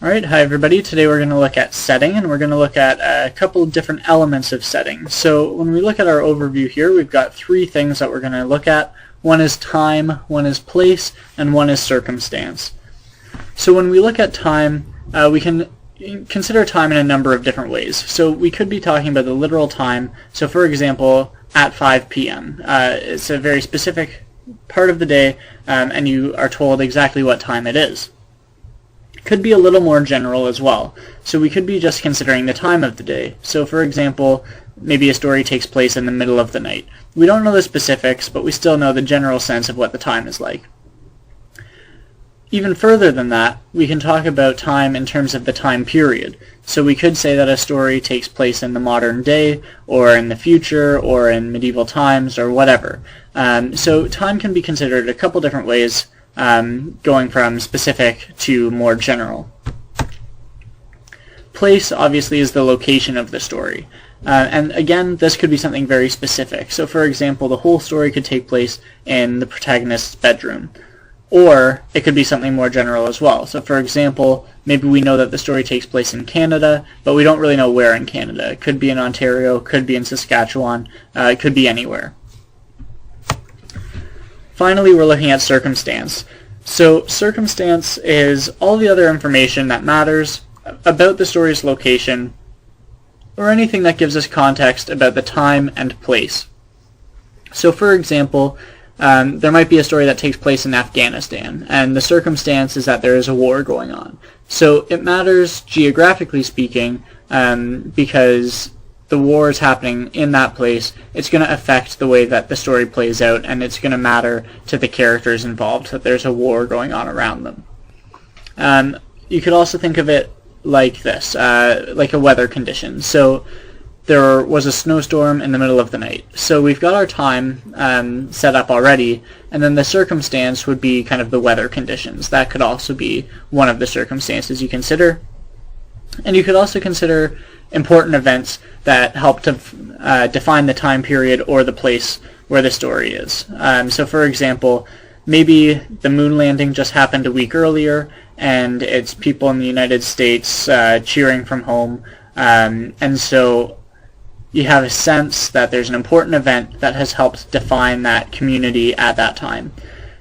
Alright, hi everybody. Today we're going to look at setting, and we're going to look at a couple of different elements of setting. So when we look at our overview here, we've got three things that we're going to look at. One is time, one is place, and one is circumstance. So when we look at time, we can consider time in a number of different ways. So we could be talking about the literal time. So for example, at 5 p.m. It's a very specific part of the day, and you are told exactly what time it is. Could be a little more general as well. So we could be just considering the time of the day. So for example, maybe a story takes place in the middle of the night. We don't know the specifics, but we still know the general sense of what the time is like. Even further than that, we can talk about time in terms of the time period. So we could say that a story takes place in the modern day, or in the future, or in medieval times, or whatever. So time can be considered a couple different ways, going from specific to more general. Place obviously is the location of the story. And again, this could be something very specific. So for example, the whole story could take place in the protagonist's bedroom. Or it could be something more general as well. So for example, maybe we know that the story takes place in Canada, but we don't really know where in Canada. It could be in Ontario, could be in Saskatchewan, it could be anywhere. Finally, we're looking at circumstance. So circumstance is all the other information that matters about the story's location, or anything that gives us context about the time and place. So for example, there might be a story that takes place in Afghanistan, and the circumstance is that there is a war going on. So it matters geographically speaking, because the war is happening in that place. It's going to affect the way that the story plays out, and it's going to matter to the characters involved that there's a war going on around them. You could also think of it like this, like a weather condition. So there was a snowstorm in the middle of the night. So we've got our time set up already, and then the circumstance would be kind of the weather conditions. That could also be one of the circumstances you consider. And you could also consider important events that help to define the time period or the place where the story is. So for example, maybe the moon landing just happened a week earlier, and it's people in the United States cheering from home, and so you have a sense that there's an important event that has helped define that community at that time.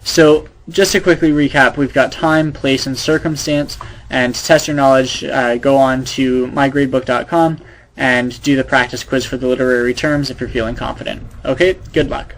So just to quickly recap, we've got time, place, and circumstance. And to test your knowledge, go on to mygradebook.com and do the practice quiz for the literary terms if you're feeling confident. Okay, good luck.